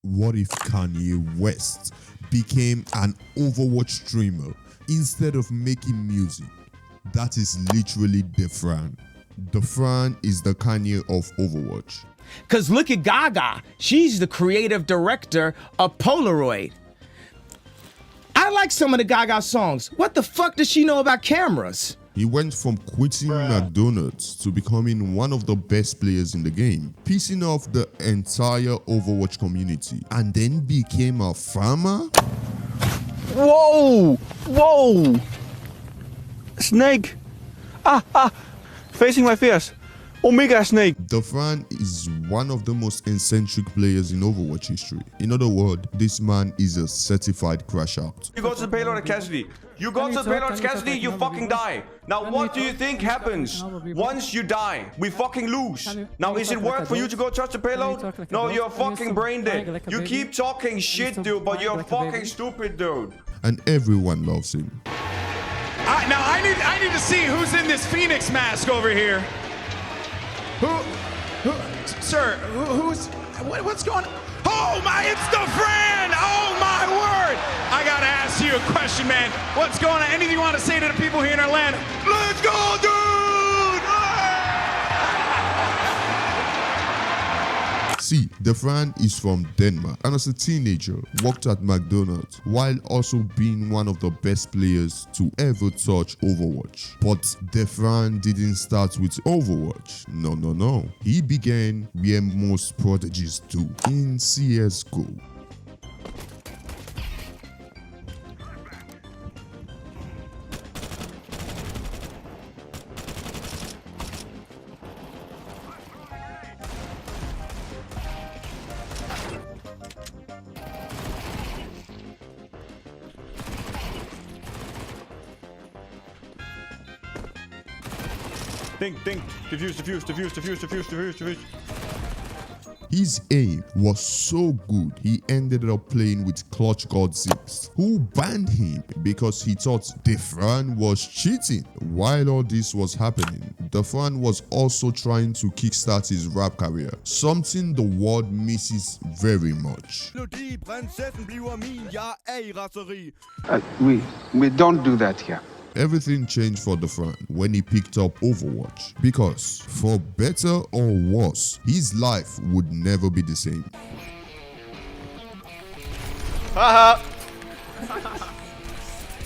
what if Kanye West became an Overwatch streamer instead of making music? That is literally Dafran. Dafran is the Kanye of Overwatch. Cause look at Gaga. She's the creative director of Polaroid. I like some of the Gaga songs. What the fuck does she know about cameras? He went from quitting McDonald's to becoming one of the best players in the game, pissing off the entire Overwatch community, and then became a farmer? Whoa! Whoa! Snake! Facing my face. Omega Snake. Dafran is one of the most eccentric players in Overwatch history. In other words, this man is a certified crash out. You go to the payload at Cassidy. You go to the payload at Cassidy, you fucking die. Now what do you think happens once you die? We fucking lose. Now is it worth for you to go touch the payload? No, you're fucking brain dead. You keep talking shit, dude, but you're fucking stupid, dude. And everyone loves him. Now I need to see who's in this Phoenix mask over here. Sir, what's going on? Oh my, it's Dafran! Oh my word! I gotta ask you a question, man. What's going on? Anything you want to say to the people here in Atlanta? Let's go, dude! See, Dafran is from Denmark and as a teenager worked at McDonald's while also being one of the best players to ever touch Overwatch. But Dafran didn't start with Overwatch. No. He began where most prodigies do, in CSGO. Think. Diffuse. His aim was so good, he ended up playing with Clutch God 6, who banned him because he thought Dafran was cheating. While all this was happening, Dafran was also trying to kickstart his rap career, something the world misses very much. We don't do that here. Everything changed for Dafran when he picked up Overwatch, because for better or worse, his life would never be the same. Haha!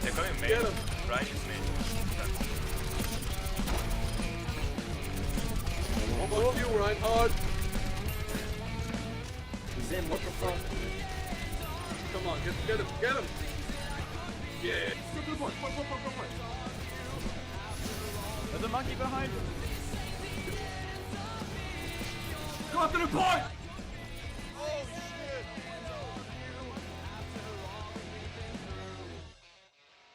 They're coming main, right? It's main. What about you, Reinhardt? Zen, what the fuck? Come on, get him! Yeah! Good point. There's a monkey behind. Go after the point!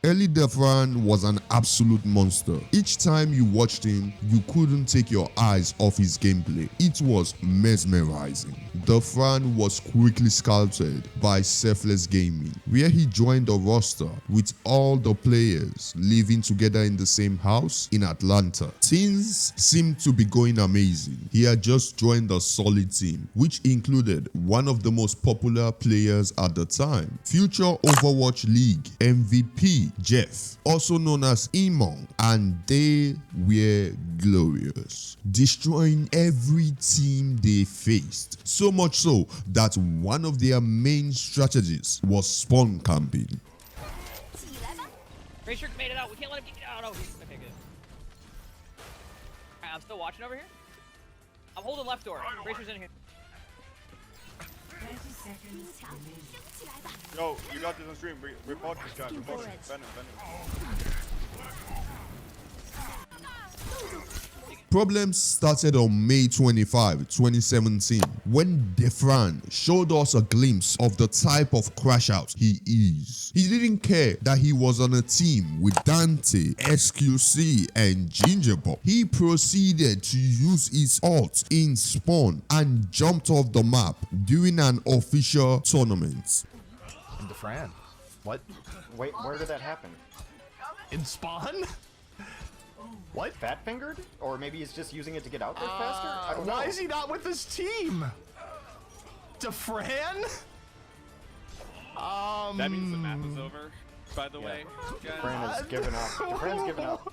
Early Dafran was an absolute monster. Each time you watched him, you couldn't take your eyes off his gameplay. It was mesmerizing. Dafran was quickly scouted by Selfless Gaming, where he joined a roster with all the players living together in the same house in Atlanta. Things seemed to be going amazing. He had just joined a solid team, which included one of the most popular players at the time, future Overwatch League MVP Jeff, also known as Emong, and they were glorious, destroying every team they faced. So much so that one of their main strategies was spawn camping. Racer made it out. We can't let him get out. Okay, good. Alright, I'm still watching over here. I'm holding left door. Racer's in here. Yo, you got this on stream. Report this guy. Report him. Ban him. Problems started on May 25, 2017, when Dafran showed us a glimpse of the type of crash out he is. He didn't care that he was on a team with Dante, SQC, and Gingerbob. He proceeded to use his ult in spawn and jumped off the map during an official tournament. In Dafran? What? Wait, where did that happen? In spawn? What? Fat fingered? Or maybe he's just using it to get out there faster? I don't know. Why is he not with his team? Dafran? That means the map is over, by the way. Dafran has given up. Dafran's given up.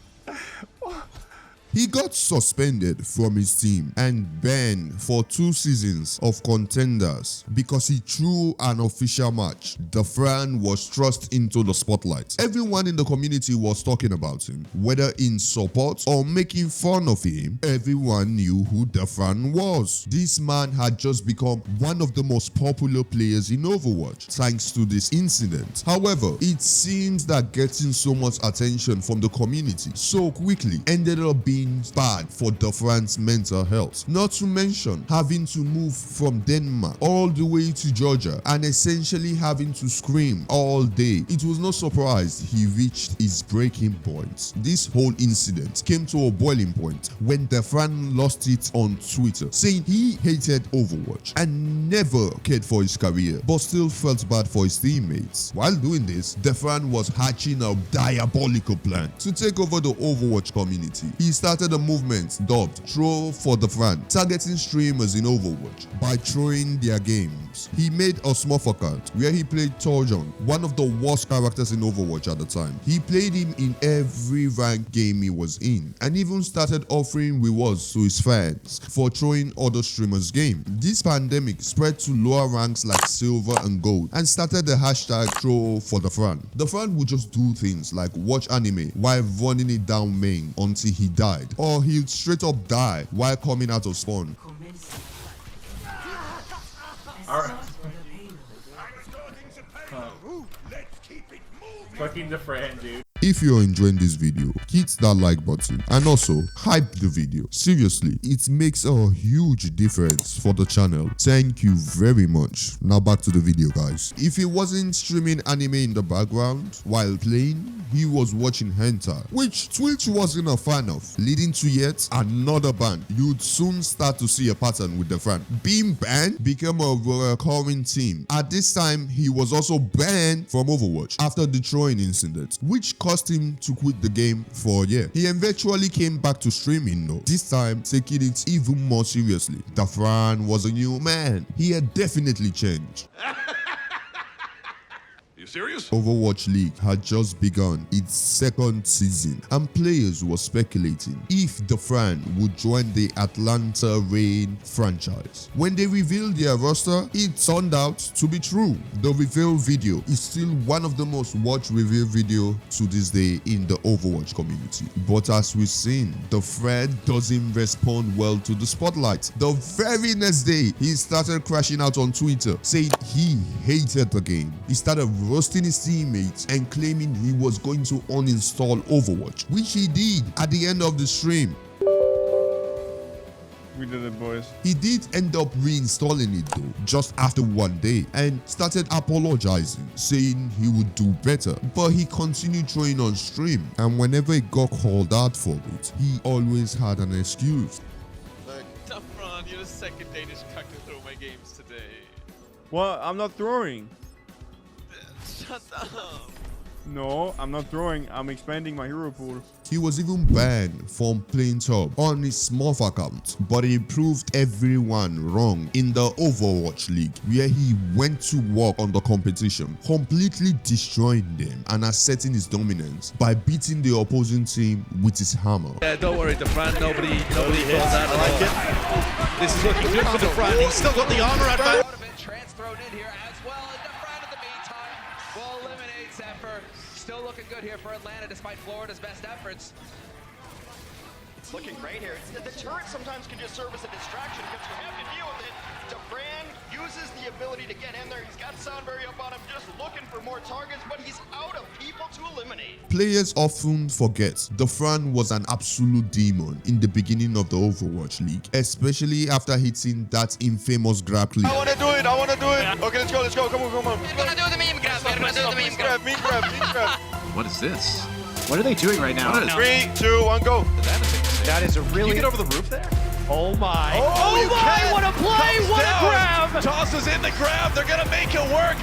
He got suspended from his team and banned for 2 seasons of Contenders because he threw an official match. Dafran was thrust into the spotlight. Everyone in the community was talking about him, whether in support or making fun of him. Everyone knew who Dafran was. This man had just become one of the most popular players in Overwatch thanks to this incident. However, it seems that getting so much attention from the community so quickly ended up being bad for Dafran's mental health. Not to mention having to move from Denmark all the way to Georgia and essentially having to scream all day. It was no surprise he reached his breaking point. This whole incident came to a boiling point when Dafran lost it on Twitter, saying he hated Overwatch and never cared for his career, but still felt bad for his teammates. While doing this, Dafran was hatching a diabolical plan to take over the Overwatch community. He started a movement dubbed Throw for Dafran, targeting streamers in Overwatch by throwing their games. He made a smurf account where he played Torjon, one of the worst characters in Overwatch at the time. He played him in every ranked game he was in and even started offering rewards to his fans for throwing other streamers' game. This pandemic spread to lower ranks like silver and gold and started the hashtag Throw for Dafran. Dafran would just do things like watch anime while running it down main until he died, or he'd straight up die while coming out of spawn. Fucking Dafran, dude. If you're enjoying this video, hit that like button and also hype the video. Seriously, it makes a huge difference for the channel. Thank you very much. Now back to the video, guys. If he wasn't streaming anime in the background while playing, he was watching hentai, which Twitch wasn't a fan of, leading to yet another ban. You'd soon start to see a pattern with Dafran. Being banned became a recurring theme. At this time, he was also banned from Overwatch after the throwing incident, which caused him to quit the game for a year. He eventually came back to streaming though, this time taking it even more seriously. Dafran was a new man. He had definitely changed. Serious? Overwatch League had just begun its 2nd season and players were speculating if Dafran would join the Atlanta Reign franchise. When they revealed their roster, it turned out to be true. The reveal video is still one of the most watched reveal video to this day in the Overwatch community. But as we've seen, Dafran doesn't respond well to the spotlight. The very next day, he started crashing out on Twitter saying he hated the game. He started roasting his teammates and claiming he was going to uninstall Overwatch, which he did at the end of the stream. We did it, boys. He did end up reinstalling it though, just after 1 day, and started apologizing, saying he would do better, but he continued throwing on stream, and whenever he got called out for it, he always had an excuse. Dafran, you're the 2nd Danish cuck to throw my games today. What? I'm not throwing. Shut up. No, I'm not throwing. I'm expanding my hero pool. He was even banned from playing top on his smurf account, but he proved everyone wrong in the Overwatch League, where he went to work on the competition, completely destroying them and asserting his dominance by beating the opposing team with his hammer. Yeah, don't worry, Dafran. Nobody thought that. I like it. This is looking good for Dafran. He's still got the armor at back. Trans thrown in here as well, and Dafran in the meantime will eliminate Zephyr. Still looking good here for Atlanta despite Florida's best efforts. It's looking great here. The turret sometimes can just serve as a distraction because you have to deal with it. Dafran uses the ability to get in there. He's got Soundberry up on him, just looking for more targets, but he's out of people to eliminate. Players often forget Dafran was an absolute demon in the beginning of the Overwatch League, especially after hitting that infamous grab clip. I want to do it. I want to do it. Okay, let's go. Come on. We're gonna do the meme grab. We're gonna do the meme grab. Meme grab. What is this? What are they doing right now? 3, 2, 1, go. That is a really... You get over the roof there? Oh my. Oh my, what a play, what a grab! Tosses in the grab, they're gonna make it work!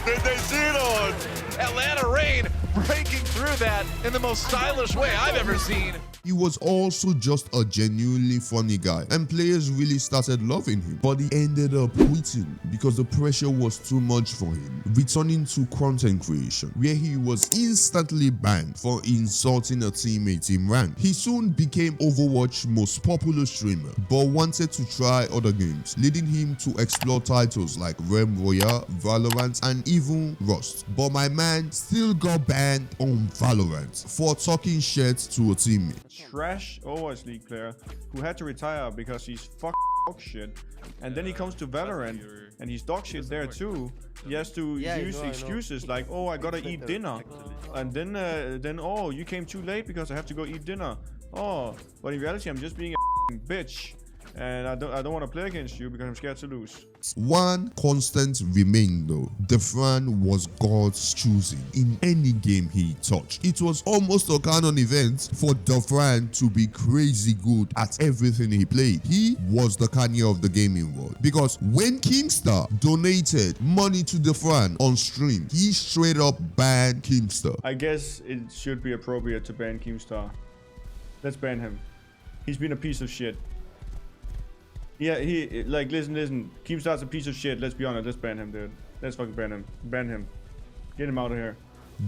Did they see it on? Atlanta Reign breaking through that in the most stylish way I've ever seen. He was also just a genuinely funny guy, and players really started loving him. But he ended up quitting because the pressure was too much for him, returning to content creation, where he was instantly banned for insulting a teammate in rank. He soon became Overwatch's most popular streamer, but wanted to try other games, leading him to explore titles like Realm Royale, Valorant, and even Rust. But my man still got banned on Valorant for talking shit to a teammate. Trash Overwatch League player who had to retire because he's dog shit, and then he comes to Valorant and he's dog shit there too. He has to use excuses like, oh, I gotta eat dinner, and then oh, you came too late because I have to go eat dinner. Oh, but in reality I'm just being a bitch, and I don't want to play against you because I'm scared to lose. One constant remained though: Dafran was God's choosing in any game he touched. It was almost a canon event for Dafran to be crazy good at everything he played. He was the Kanye of the gaming world, because when Keemstar donated money to Dafran on stream, he straight up banned Keemstar. I guess it should be appropriate to ban Keemstar. Let's ban him. He's been a piece of shit. Yeah, listen. Keemstar's a piece of shit. Let's be honest. Let's ban him, dude. Let's fucking ban him. Ban him. Get him out of here.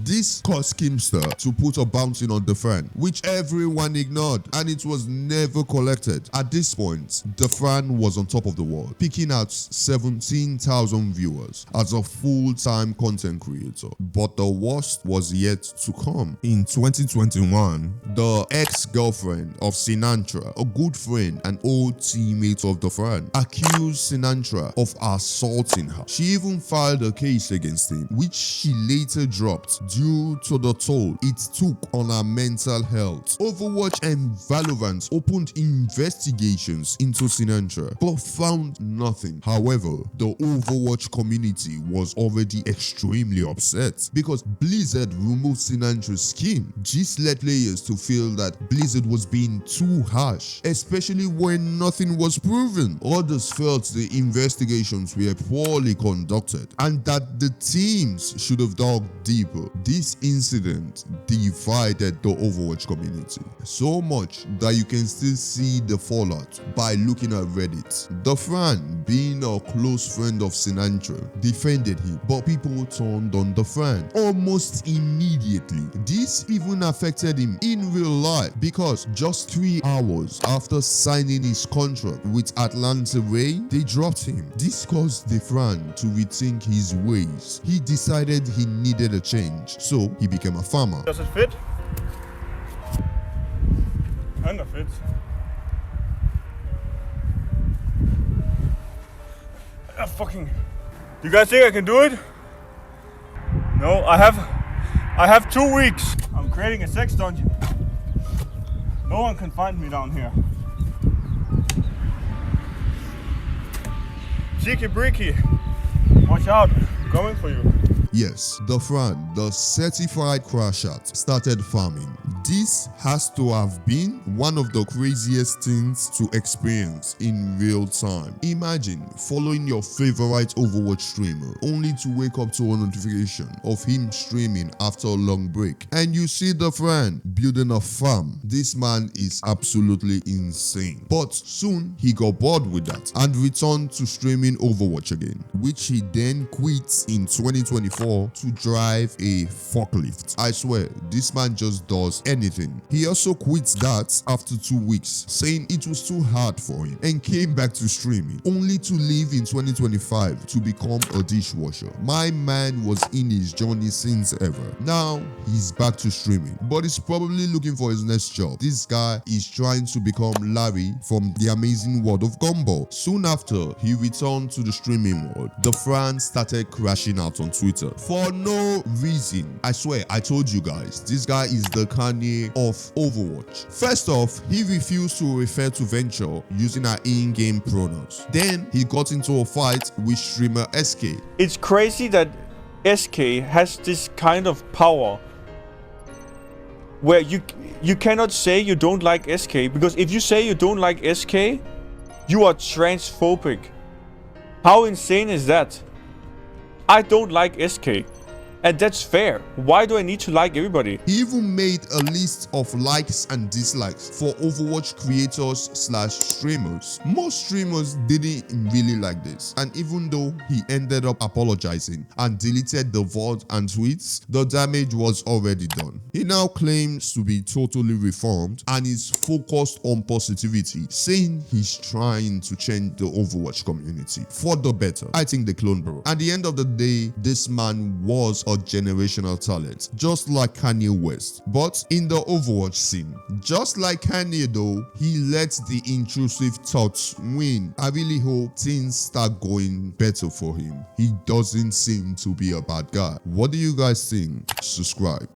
This caused Keemstar to put a bounty on Dafran, which everyone ignored, and it was never collected. At this point, Dafran was on top of the world, picking out 17,000 viewers as a full-time content creator. But the worst was yet to come. In 2021, the ex-girlfriend of Sinantra, a good friend and old teammate of Dafran, accused Sinantra of assaulting her. She even filed a case against him, which she later dropped due to the toll it took on her mental health. Overwatch and Valorant opened investigations into Sinantra, but found nothing. However, the Overwatch community was already extremely upset because Blizzard removed Sinantra's skin. This led players to feel that Blizzard was being too harsh, especially when nothing was proven. Others felt the investigations were poorly conducted and that the teams should have dug deeper. This incident divided the Overwatch community so much that you can still see the fallout by looking at Reddit. Dafran, being a close friend of Sinantra, defended him, but people turned on Dafran almost immediately. This even affected him in real life because just 3 hours after signing his contract with Atlanta Ray, they dropped him. This caused Dafran to rethink his ways. He decided he needed a change, so he became a farmer. Does it fit? Kinda fits. You guys think I can do it? No, I have 2 weeks. I'm creating a sex dungeon. No one can find me down here. Cheeky breaky. Watch out, I'm coming for you. Yes, Dafran, the certified crash out, started farming. This has to have been one of the craziest things to experience in real time. Imagine following your favorite Overwatch streamer only to wake up to a notification of him streaming after a long break, and you see Dafran building a farm. This man is absolutely insane. But soon he got bored with that and returned to streaming Overwatch again, which he then quit in 2024 to drive a forklift. I swear, this man just does anything. He also quit that after 2 weeks, saying it was too hard for him, and came back to streaming, only to leave in 2025 to become a dishwasher. My man was in his journey since ever. Now, he's back to streaming, but he's probably looking for his next job. This guy is trying to become Larry from The Amazing World of Gumball. Soon after he returned to the streaming world, Dafran started crashing out on Twitter for no reason. I swear, I told you guys, this guy is the Kanye of Overwatch. First off, he refused to refer to Venture using our in-game pronouns. Then he got into a fight with streamer SK. It's crazy that SK has this kind of power where you cannot say you don't like SK, because if you say you don't like SK, you are transphobic. How insane is that? I don't like SK. And that's fair. Why do I need to like everybody? He even made a list of likes and dislikes for Overwatch creators / streamers. Most streamers didn't really like this, and even though he ended up apologizing and deleted the VOD and tweets, the damage was already done. He now claims to be totally reformed and is focused on positivity, saying he's trying to change the Overwatch community for the better. I think the clone bro. At the end of the day, this man was a generational talent, just like Kanye West, but in the Overwatch scene. Just like Kanye though, he lets the intrusive thoughts win. I really hope things start going better for him. He doesn't seem to be a bad guy. What do you guys think? Subscribe.